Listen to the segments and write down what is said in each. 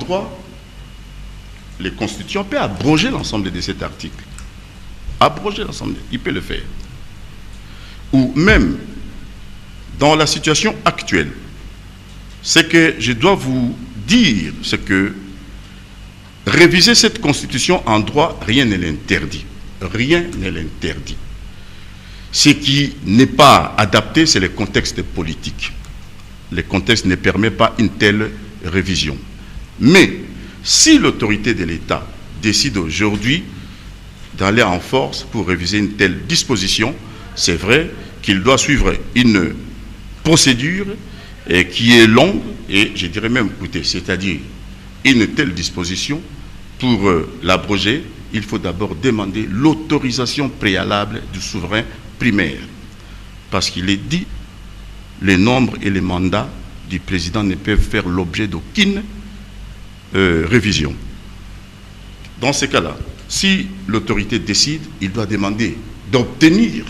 droit, les constituants peuvent abroger l'ensemble de cet article. Abroger l'ensemble, il peut le faire. Ou même, dans la situation actuelle, c'est que je dois vous dire ce que réviser cette constitution en droit, rien ne l'interdit. Rien ne l'interdit. Ce qui n'est pas adapté, c'est le contexte politique. Le contexte ne permet pas une telle révision. Mais si l'autorité de l'État décide aujourd'hui d'aller en force pour réviser une telle disposition, c'est vrai qu'il doit suivre une procédure qui est longue et je dirais même coûteuse. C'est-à-dire une telle disposition, pour l'abroger, il faut d'abord demander l'autorisation préalable du souverain primaire. Parce qu'il est dit, les nombres et les mandats du président ne peuvent faire l'objet d'aucune révision. Dans ces cas-là, si l'autorité décide, il doit demander d'obtenir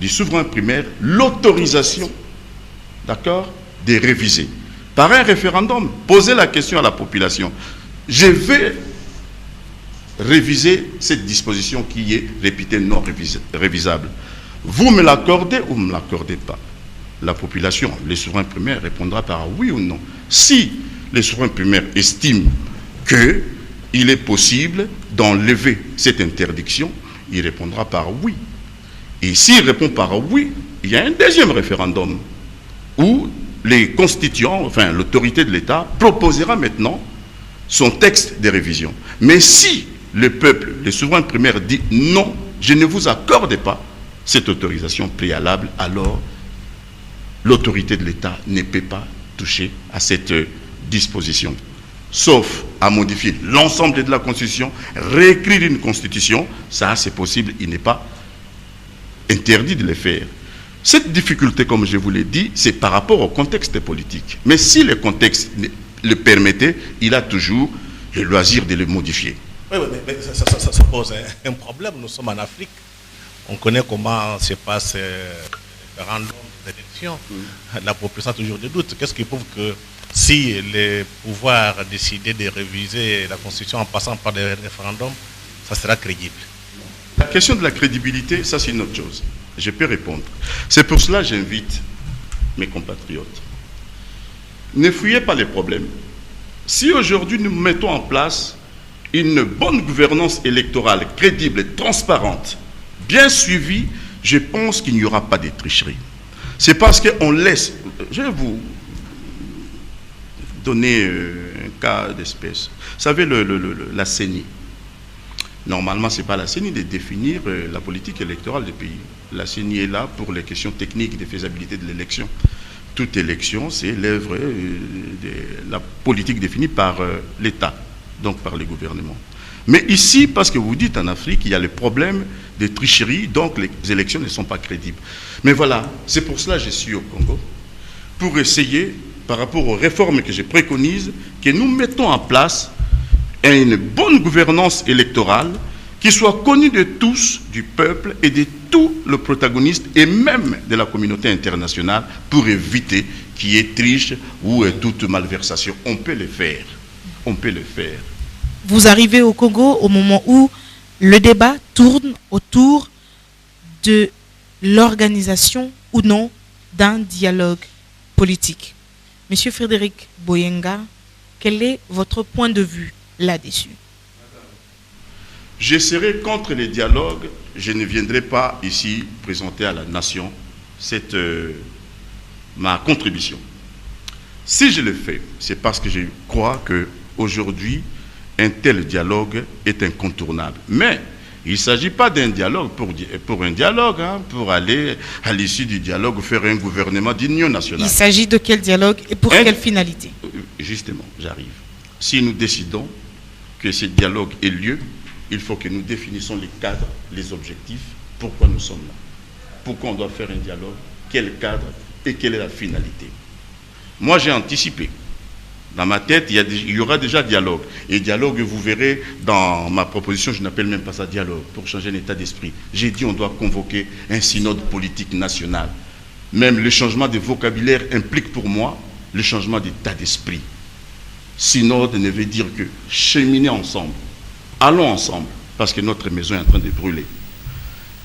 du souverain primaire l'autorisation, d'accord, de réviser. Par un référendum, poser la question à la population. Je vais réviser cette disposition qui est réputée non révisable. Vous me l'accordez ou ne me l'accordez pas? La population, les souverains primaires, répondra par oui ou non. Si les souverains primaires estiment qu'il est possible d'enlever cette interdiction, il répondra par oui. Et s'il répond par oui, il y a un deuxième référendum où les constituants, enfin l'autorité de l'État, proposera maintenant son texte de révision. Mais si le peuple, les souverains primaires, dit non, je ne vous accorde pas cette autorisation préalable, alors l'autorité de l'État ne peut pas toucher à cette disposition. Sauf à modifier l'ensemble de la Constitution, réécrire une Constitution, ça c'est possible, il n'est pas interdit de le faire. Cette difficulté, comme je vous l'ai dit, c'est par rapport au contexte politique. Mais si le contexte le permettait, il a toujours le loisir de le modifier. Oui, mais ça pose un problème. Nous sommes en Afrique. On connaît comment se passe le référendum des élections. La population a toujours des doutes. Qu'est-ce qui prouve que si les pouvoirs décidaient de réviser la Constitution en passant par des référendums, ça sera crédible? La question de la crédibilité, ça c'est une autre chose. Je peux répondre. C'est pour cela que j'invite mes compatriotes. Ne fouillez pas les problèmes. Si aujourd'hui nous mettons en place une bonne gouvernance électorale crédible, transparente, bien suivie, je pense qu'il n'y aura pas de tricherie. C'est parce qu'on laisse... Je vais vous donner un cas d'espèce. Vous savez, la CENI. Normalement, ce n'est pas la CENI de définir la politique électorale du pays. La CENI est là pour les questions techniques de faisabilité de l'élection. Toute élection, c'est l'œuvre de la politique définie par l'État, donc par les gouvernements. Mais ici, parce que vous dites en Afrique, il y a le problème de tricherie, donc les élections ne sont pas crédibles. Mais voilà, c'est pour cela que je suis au Congo, pour essayer, par rapport aux réformes que je préconise, que nous mettons en place une bonne gouvernance électorale qui soit connue de tous, du peuple et de tous les protagonistes et même de la communauté internationale pour éviter qu'il y ait triche ou toute malversation. On peut le faire. On peut le faire. Vous arrivez au Congo au moment où le débat tourne autour de l'organisation ou non d'un dialogue politique. Monsieur Frédéric Boyenga, quel est votre point de vue là-dessus? Je serai contre les dialogues. Je ne viendrai pas ici présenter à la nation ma contribution. Si je le fais, c'est parce que je crois qu'aujourd'hui, un tel dialogue est incontournable. Mais il ne s'agit pas d'un dialogue pour un dialogue, pour aller à l'issue du dialogue faire un gouvernement d'union nationale. Il s'agit de quel dialogue et pour quelle finalité? Justement, j'arrive. Si nous décidons que ce dialogue ait lieu, il faut que nous définissions les cadres, les objectifs, pourquoi nous sommes là. Pourquoi on doit faire un dialogue, quel cadre et quelle est la finalité. Moi, j'ai anticipé. Dans ma tête, il y aura déjà dialogue. Et dialogue, vous verrez, dans ma proposition, je n'appelle même pas ça dialogue, pour changer un état d'esprit. J'ai dit on doit convoquer un synode politique national. Même le changement de vocabulaire implique pour moi le changement d'état d'esprit. Synode ne veut dire que cheminer ensemble. Allons ensemble, parce que notre maison est en train de brûler.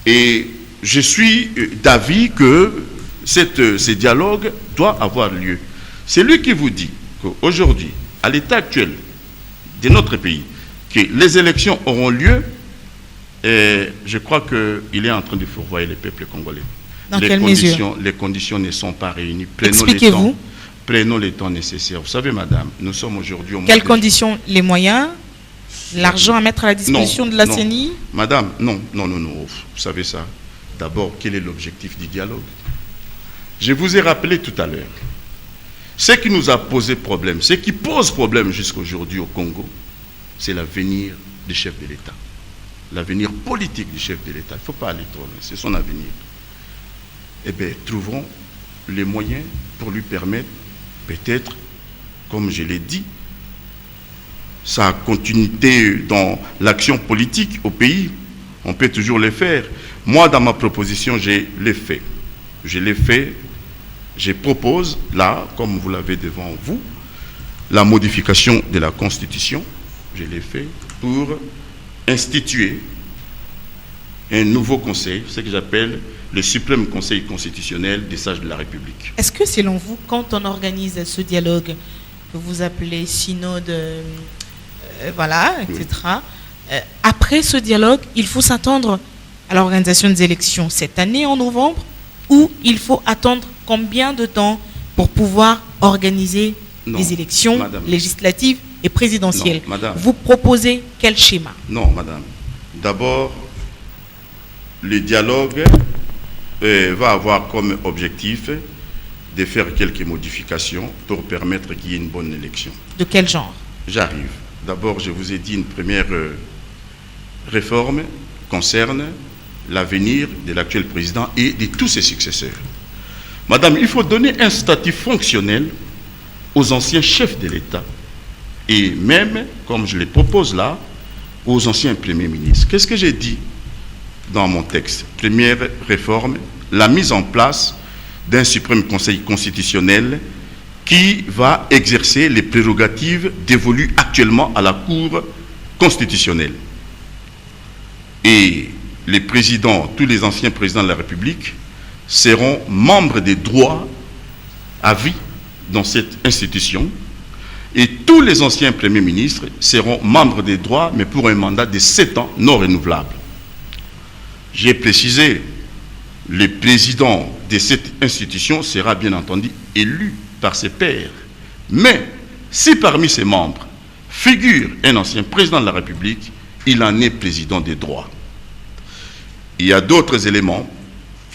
Et je suis d'avis que ce dialogue doit avoir lieu. C'est lui qui vous dit qu'aujourd'hui, à l'état actuel de notre pays, que les élections auront lieu, et je crois qu'il est en train de fourvoyer les peuples congolais. Dans quelle mesure? Les conditions ne sont pas réunies. Expliquez-vous. Prenons les temps nécessaires. Vous savez, madame, nous sommes aujourd'hui au mois Quelles conditions? Les moyens? L'argent à mettre à la disposition de la CENI? Madame, non. Vous savez ça. D'abord, quel est l'objectif du dialogue? Je vous ai rappelé tout à l'heure. Ce qui nous a posé problème, ce qui pose problème jusqu'à aujourd'hui au Congo, c'est l'avenir du chef de l'État. L'avenir politique du chef de l'État. Il ne faut pas aller trop loin, c'est son avenir. Eh bien, trouvons les moyens pour lui permettre, peut-être, comme je l'ai dit, sa continuité dans l'action politique au pays. On peut toujours le faire. Moi, dans ma proposition, je l'ai fait. Je propose, là, comme vous l'avez devant vous, la modification de la Constitution. Je l'ai fait pour instituer un nouveau conseil, ce que j'appelle le suprême conseil constitutionnel des sages de la République. Est-ce que, selon vous, quand on organise ce dialogue que vous appelez synode, etc., après ce dialogue, il faut s'attendre à l'organisation des élections cette année en novembre, ou il faut attendre combien de temps pour pouvoir organiser des élections législatives et présidentielles? Non, madame. Vous proposez quel schéma? Non, madame. D'abord, le dialogue va avoir comme objectif de faire quelques modifications pour permettre qu'il y ait une bonne élection. De quel genre? J'arrive. D'abord, je vous ai dit, une première réforme concerne l'avenir de l'actuel président et de tous ses successeurs. Madame, il faut donner un statut fonctionnel aux anciens chefs de l'État et même, comme je le propose là, aux anciens premiers ministres. Qu'est-ce que j'ai dit dans mon texte? Première réforme, la mise en place d'un suprême conseil constitutionnel qui va exercer les prérogatives dévolues actuellement à la Cour constitutionnelle. Et les présidents, tous les anciens présidents de la République seront membres des droits à vie dans cette institution. Et tous les anciens premiers ministres seront membres des droits, mais pour un mandat de 7 ans non renouvelable. J'ai précisé, le président de cette institution sera bien entendu élu par ses pairs. Mais si parmi ses membres figure un ancien président de la République, il en est président des droits. Il y a d'autres éléments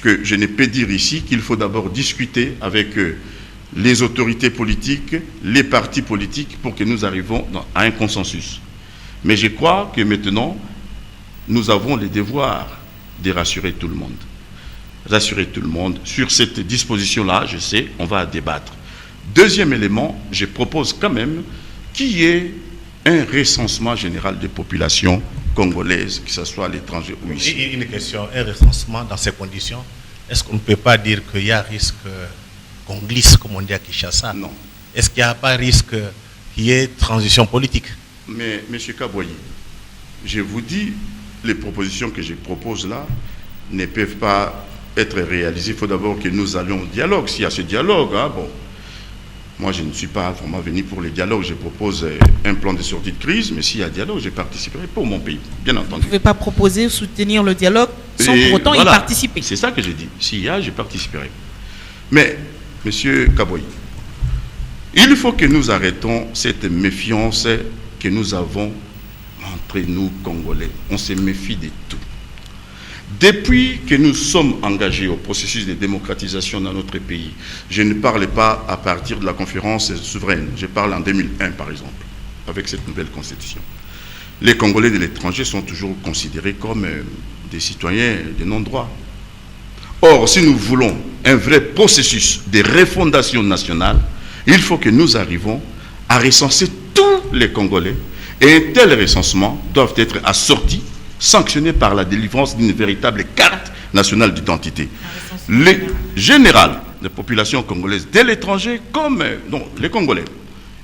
que je ne peux dire ici, qu'il faut d'abord discuter avec les autorités politiques, les partis politiques, pour que nous arrivions à un consensus. Mais je crois que maintenant, nous avons le devoir de rassurer tout le monde. Rassurer tout le monde. Sur cette disposition-là, je sais, on va débattre. Deuxième élément, je propose quand même qu'il y ait un recensement général des populations congolaises, que ce soit à l'étranger ou ici. Une question, un recensement dans ces conditions, est-ce qu'on ne peut pas dire qu'il y a risque qu'on glisse, comme on dit à Kinshasa? Non. Est-ce qu'il n'y a pas risque qu'il y ait transition politique? Mais, M. Kaboyi, je vous dis, les propositions que je propose là ne peuvent pas être réalisées. Il faut d'abord que nous allions au dialogue. S'il y a ce dialogue, moi je ne suis pas vraiment venu pour le dialogue. Je propose un plan de sortie de crise, mais s'il y a dialogue, je participerai pour mon pays, bien entendu. Vous ne pouvez pas proposer, soutenir le dialogue sans pour autant y participer. C'est ça que j'ai dit. S'il y a, je participerai. Mais, M. Kaboyi, il faut que nous arrêtons cette méfiance que nous avons entre nous, Congolais. On se méfie de tout. Depuis que nous sommes engagés au processus de démocratisation dans notre pays, je ne parle pas à partir de la conférence souveraine, je parle en 2001 par exemple, avec cette nouvelle constitution. Les Congolais de l'étranger sont toujours considérés comme des citoyens de non-droit. Or, si nous voulons un vrai processus de refondation nationale, il faut que nous arrivions à recenser tous les Congolais, et un tel recensement doit être assorti, sanctionné par la délivrance d'une véritable carte nationale d'identité. Les générales, les populations congolaises de l'étranger, comme les Congolais.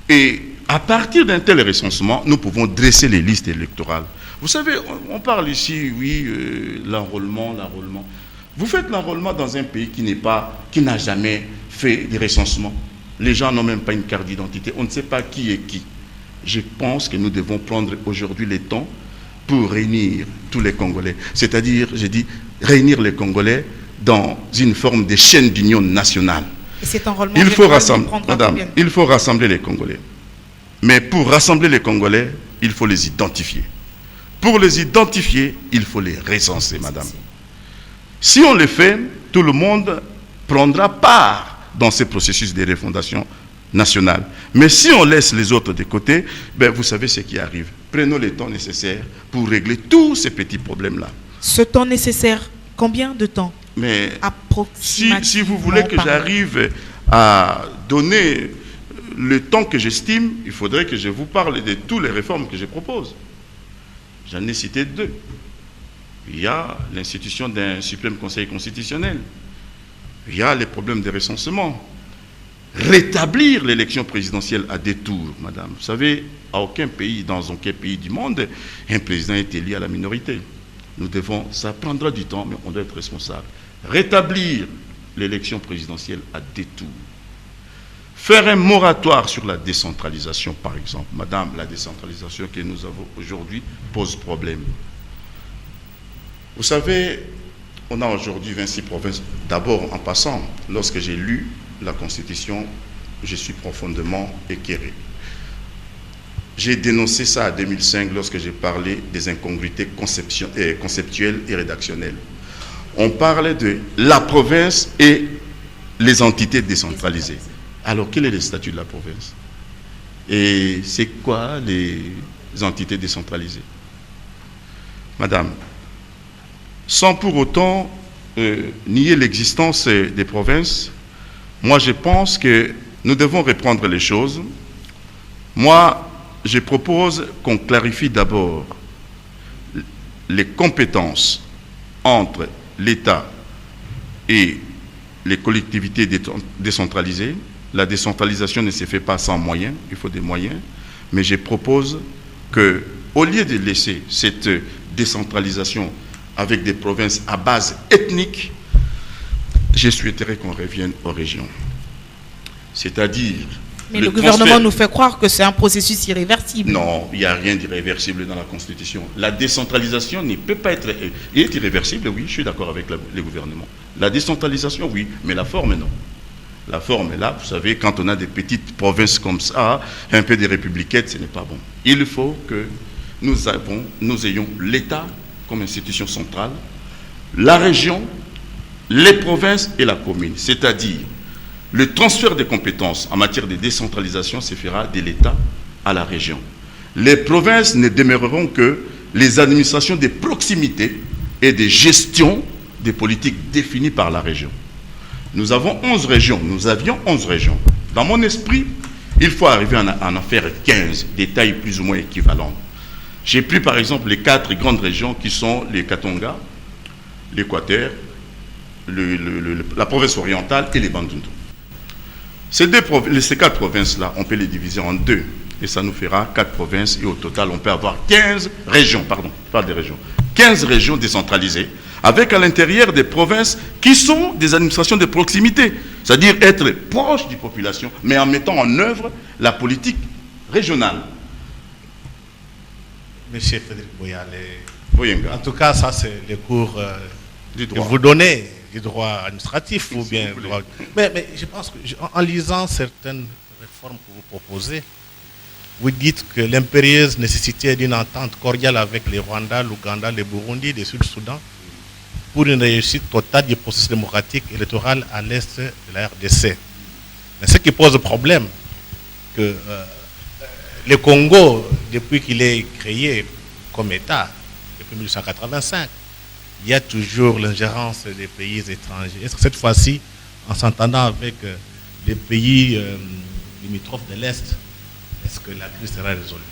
Et à partir d'un tel recensement, nous pouvons dresser les listes électorales. Vous savez, on parle ici, oui, l'enrôlement. Vous faites l'enrôlement dans un pays qui n'a jamais fait des recensements. Les gens n'ont même pas une carte d'identité. On ne sait pas qui est qui. Je pense que nous devons prendre aujourd'hui le temps pour réunir tous les Congolais. C'est-à-dire, j'ai dit, réunir les Congolais dans une forme de chaîne d'union nationale. Et cet enrôlement, il faut rassembler les Congolais. Mais pour rassembler les Congolais, il faut les identifier. Pour les identifier, il faut les recenser, madame. Si on le fait, tout le monde prendra part dans ce processus de refondation nationale. Mais si on laisse les autres de côté, ben vous savez ce qui arrive. Prenons le temps nécessaire pour régler tous ces petits problèmes-là. Ce temps nécessaire, combien de temps? Mais approximativement, si vous voulez que j'arrive à donner le temps que j'estime, il faudrait que je vous parle de toutes les réformes que je propose. J'en ai cité 2. Il y a l'institution d'un suprême conseil constitutionnel. Il y a les problèmes de recensement. Rétablir l'élection présidentielle à 2 tours, madame. Vous savez, à aucun pays, dans aucun pays du monde, un président est élu à la minorité. Ça prendra du temps, mais on doit être responsable. Rétablir l'élection présidentielle à 2 tours. Faire un moratoire sur la décentralisation, par exemple. Madame, la décentralisation que nous avons aujourd'hui pose problème. Vous savez, on a aujourd'hui 26 provinces. D'abord, en passant, lorsque j'ai lu la Constitution, je suis profondément éclairé. J'ai dénoncé ça en 2005 lorsque j'ai parlé des incongruités conceptuelles et rédactionnelles. On parlait de la province et les entités décentralisées. Alors, quel est le statut de la province? Et c'est quoi les entités décentralisées? Madame, sans pour autant nier l'existence des provinces, moi je pense que nous devons reprendre les choses. Moi, je propose qu'on clarifie d'abord les compétences entre l'État et les collectivités décentralisées. La décentralisation ne se fait pas sans moyens, il faut des moyens. Mais je propose qu'au lieu de laisser cette décentralisation avec des provinces à base ethnique, je souhaiterais qu'on revienne aux régions. C'est-à-dire... Mais le gouvernement nous fait croire que c'est un processus irréversible. Non, il n'y a rien d'irréversible dans la Constitution. La décentralisation ne peut pas être... Il est irréversible, oui, je suis d'accord avec le gouvernement. La décentralisation, oui, mais la forme, non. La forme est là, vous savez, quand on a des petites provinces comme ça, un peu des républicaines, ce n'est pas bon. Il faut que nous ayons l'État comme institution centrale, la région, les provinces et la commune. C'est-à-dire, le transfert des compétences en matière de décentralisation se fera de l'État à la région. Les provinces ne demeureront que les administrations de proximité et de gestion des politiques définies par la région. Nous avons 11 régions, nous avions 11 régions. Dans mon esprit, il faut arriver à en faire 15, des tailles plus ou moins équivalentes. J'ai pris par exemple les 4 grandes régions qui sont les Katonga, l'Équateur, la province orientale et les Bandundu. Ces 4 provinces-là, on peut les diviser en 2 et ça nous fera 4 provinces et au total, on peut avoir 15 régions, pardon, pas des régions, 15 régions décentralisées avec à l'intérieur des provinces qui sont des administrations de proximité, c'est-à-dire être proche des populations, mais en mettant en œuvre la politique régionale. Monsieur Frédéric Boyale, en tout cas, ça c'est les cours que vous donnez du droit administratif ou bien du droit... Mais je pense qu'en lisant certaines réformes que vous proposez, vous dites que l'impérieuse nécessité d'une entente cordiale avec les Rwanda, l'Ouganda, le Burundi, le Sud-Soudan pour une réussite totale du processus démocratique électoral à l'est de la RDC. Mais ce qui pose problème, que le Congo, depuis qu'il est créé comme État, depuis 1885, il y a toujours l'ingérence des pays étrangers. Est-ce que cette fois-ci, en s'entendant avec les pays limitrophes de l'Est, est-ce que la crise sera résolue?